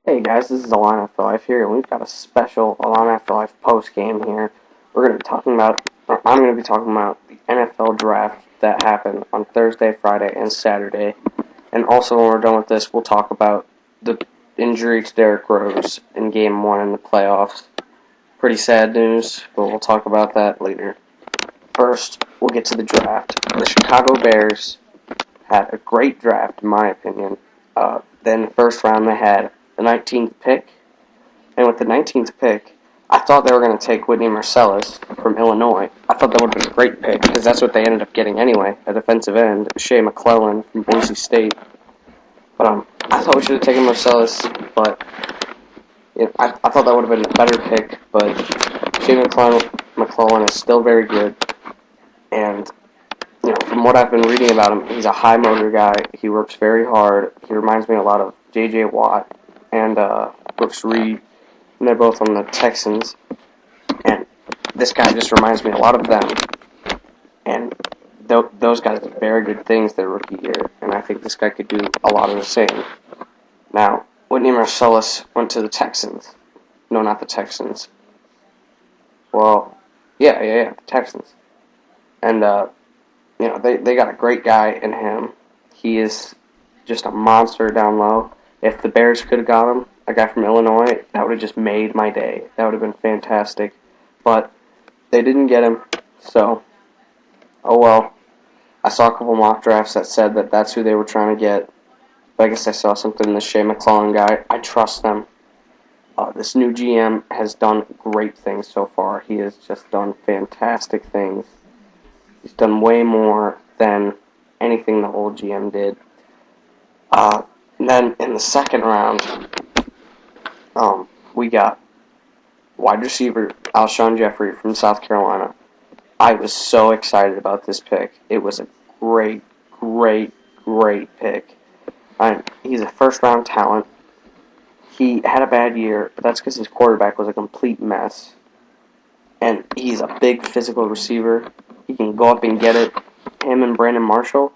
Hey guys, this is Illini4life here, and we've got a special Illini4life postgame here. We're going to be talking about, or I'm going to be talking about the NFL draft that happened on Thursday, Friday, and Saturday. And also, when we're done with this, we'll talk about the injury to Derrick Rose in Game 1 in the playoffs. Pretty sad news, but we'll talk about that later. First, we'll get to the draft. The Chicago Bears had a great draft, in my opinion. Then, first round, they had the 19th pick. And with the 19th pick, I thought they were going to take Whitney Mercilus from Illinois. I thought that would have been a great pick, because that's what they ended up getting anyway, a defensive end, Shea McClellan from Boise State. But I thought we should have taken Mercilus, but I thought that would have been a better pick, but Shea McClellan is still very good. And from what I've been reading about him, he's a high motor guy. He works very hard. He reminds me a lot of J.J. Watt and Brooks Reed, and they're both on the Texans. And this guy just reminds me a lot of them. And those guys did very good things their rookie year, and I think this guy could do a lot of the same. Now, Whitney Mercilus went to the Texans. No, not the Texans. Well, yeah, the Texans. And they got a great guy in him. He is just a monster down low. If the Bears could have got him, a guy from Illinois, that would have just made my day. That would have been fantastic. But they didn't get him, so, oh well. I saw a couple mock drafts that said that that's who they were trying to get. But I guess I saw something in the Shea McClellan guy. I trust them. This new GM has done great things so far. He has just done fantastic things. He's done way more than anything the old GM did. And then in the second round, we got wide receiver Alshon Jeffrey from South Carolina. I was so excited about this pick. It was a great pick. He's a first-round talent. He had a bad year, but that's because his quarterback was a complete mess. And he's a big physical receiver. He can go up and get it. Him and Brandon Marshall,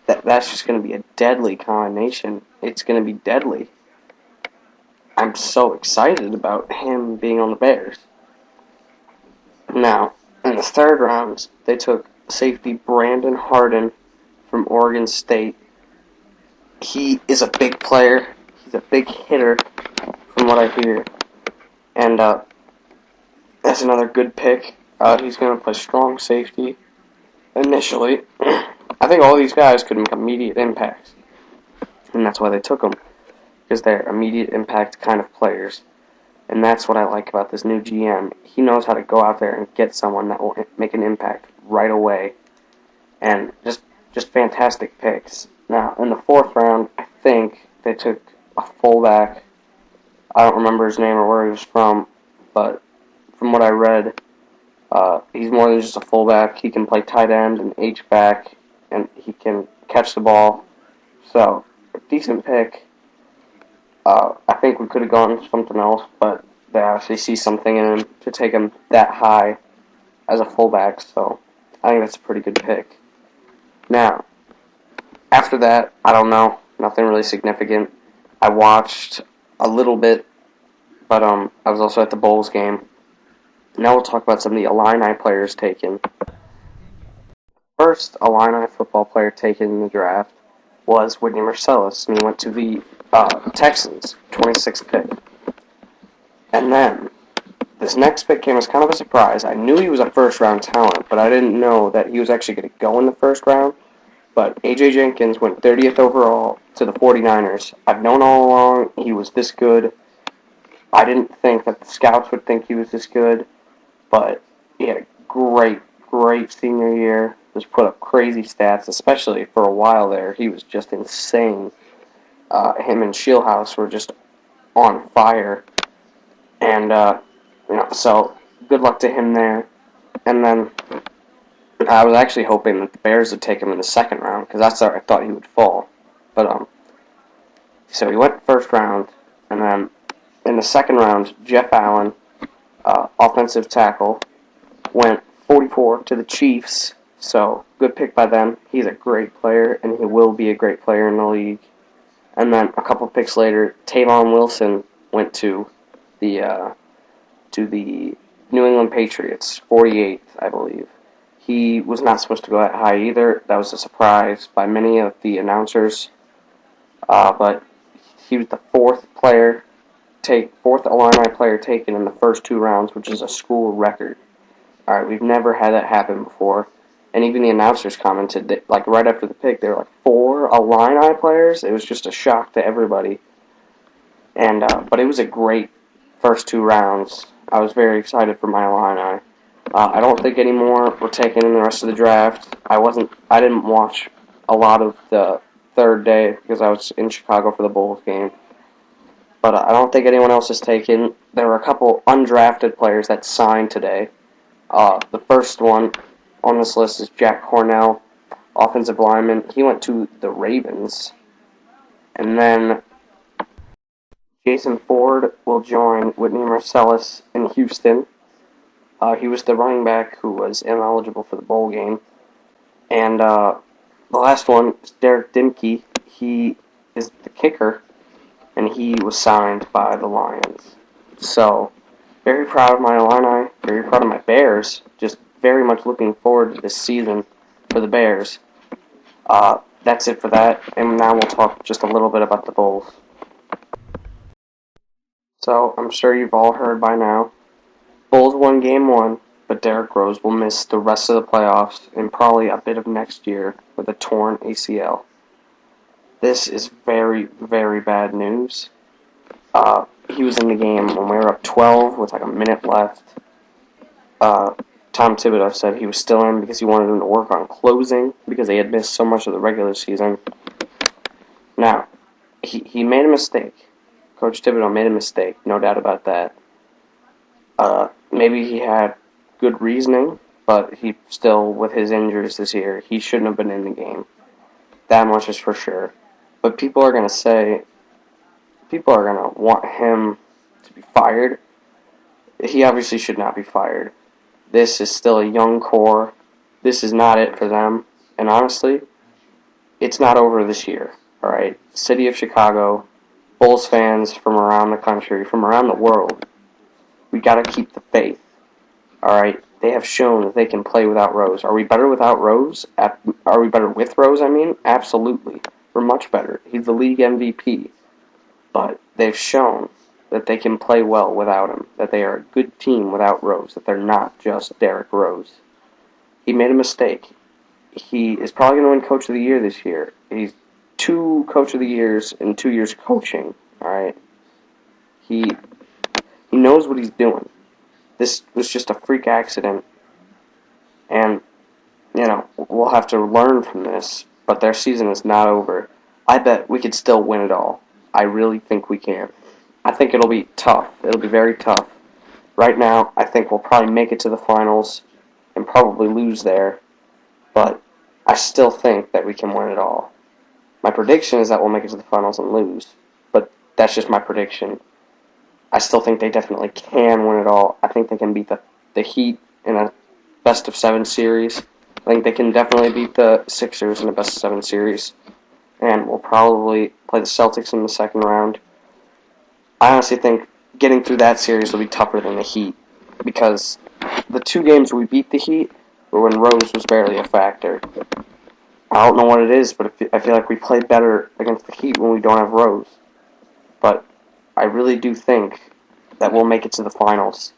that's just going to be a deadly combination. It's going to be deadly. I'm so excited about him being on the Bears. Now, in the third round, they took safety Brandon Harden from Oregon State. He is a big player. He's a big hitter, from what I hear. And that's another good pick. He's going to play strong safety initially. I think all these guys could make immediate impacts. And that's why they took them. Because they're immediate impact kind of players. And that's what I like about this new GM. He knows how to go out there and get someone that will make an impact right away. And just fantastic picks. Now, in the fourth round, I think they took a fullback. I don't remember his name or where he was from, but from what I read, he's more than just a fullback. He can play tight end and H-back, and he can catch the ball. So, a decent pick. I think we could have gone something else, but they actually see something in him to take him that high as a fullback, so I think that's a pretty good pick. Now, after that, I don't know, nothing really significant. I watched a little bit, but I was also at the Bulls game. Now we'll talk about some of the Illini players taken. First Illini football player taken in the draft was Whitney Mercilus, and he went to the Texans, 26th pick. And then, this next pick came as kind of a surprise. I knew he was a first-round talent, but I didn't know that he was actually going to go in the first round. But A.J. Jenkins went 30th overall to the 49ers. I've known all along he was this good. I didn't think that the scouts would think he was this good, but he had a great senior year. Just put up crazy stats, especially for a while there. He was just insane. Him and Shieldhouse were just on fire. And, so good luck to him there. And then I was actually hoping that the Bears would take him in the second round, because that's where I thought he would fall. But, so he went first round, and then in the second round, Jeff Allen, offensive tackle, went 44 to the Chiefs, so good pick by them. He's a great player, and he will be a great player in the league. And then a couple picks later, Tavon Wilson went to the New England Patriots, 48th, I believe. He was not supposed to go that high either. That was a surprise by many of the announcers. But he was the fourth Illini player taken in the first 2 rounds, which is a school record. All right, we've never had that happen before. And even the announcers commented that, like, right after the pick, they were like, 4 Illini players? It was just a shock to everybody. And but it was a great first 2 rounds. I was very excited for my Illini. I don't think any more were taken in the rest of the draft. I didn't watch a lot of the third day because I was in Chicago for the Bulls game. But I don't think anyone else is taken. There were a couple undrafted players that signed today. The first one on this list is Jack Cornell, offensive lineman. He went to the Ravens. And then Jason Ford will join Whitney Marcellus in Houston. He was the running back who was ineligible for the bowl game. And the last one is Derek Dimke. He is the kicker, and he was signed by the Lions. So, very proud of my Illini, very proud of my Bears. Just very much looking forward to this season for the Bears. That's it for that, and now we'll talk just a little bit about the Bulls. So, I'm sure you've all heard by now, Bulls won Game 1, but Derrick Rose will miss the rest of the playoffs and probably a bit of next year with a torn ACL. This is very, very bad news. He was in the game when we were up 12 with like a minute left. Tom Thibodeau said he was still in because he wanted him to work on closing because they had missed so much of the regular season. Now, he made a mistake. Coach Thibodeau made a mistake, no doubt about that. Maybe he had good reasoning, but he still, with his injuries this year, he shouldn't have been in the game. That much is for sure. But people are going to want him to be fired. He obviously should not be fired. This is still a young core. This is not it for them. And honestly, it's not over this year. All right, City of Chicago, Bulls fans from around the country, from around the world, we got to keep the faith. All right, they have shown that they can play without Rose. Are we better without Rose? Are we better with Rose? Absolutely. We're much better. He's the league MVP. But they've shown that they can play well without him, that they are a good team without Rose, that they're not just Derrick Rose. He made a mistake. He is probably going to win Coach of the Year this year. He's 2 Coach of the Years in 2 years coaching, all right? He knows what he's doing. This was just a freak accident, and, we'll have to learn from this, but their season is not over. I bet we could still win it all. I really think we can. I think it'll be tough. It'll be very tough. Right now, I think we'll probably make it to the finals and probably lose there, but I still think that we can win it all. My prediction is that we'll make it to the finals and lose, but that's just my prediction. I still think they definitely can win it all. I think they can beat the Heat in a best-of-7 series. I think they can definitely beat the Sixers in a best-of-7 series. And we'll probably play the Celtics in the second round. I honestly think getting through that series will be tougher than the Heat. Because the 2 games we beat the Heat were when Rose was barely a factor. I don't know what it is, but I feel like we played better against the Heat when we don't have Rose. But I really do think that we'll make it to the finals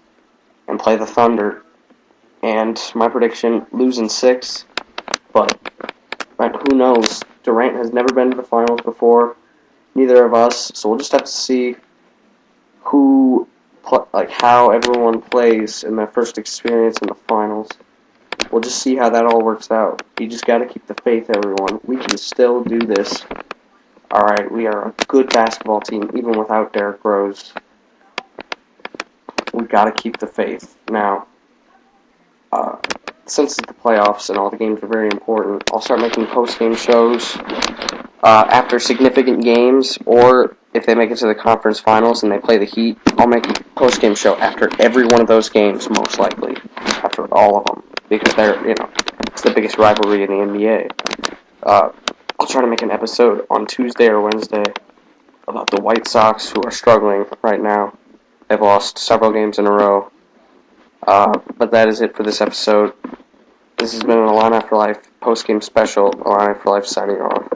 and play the Thunder. And my prediction, lose in 6. But who knows? Durant has never been to the finals before. Neither of us. So we'll just have to see how everyone plays in their first experience in the finals. We'll just see how that all works out. You just got to keep the faith, everyone. We can still do this. Alright, we are a good basketball team, even without Derrick Rose. We got to keep the faith. Now, since it's the playoffs and all the games are very important, I'll start making post-game shows after significant games, or if they make it to the conference finals and they play the Heat, I'll make a post-game show after every one of those games, most likely. After all of them. Because it's the biggest rivalry in the NBA. I'll try to make an episode on Tuesday or Wednesday about the White Sox, who are struggling right now. They've lost several games in a row. But that is it for this episode. This has been an Illini4life post-game special. Illini4life signing off.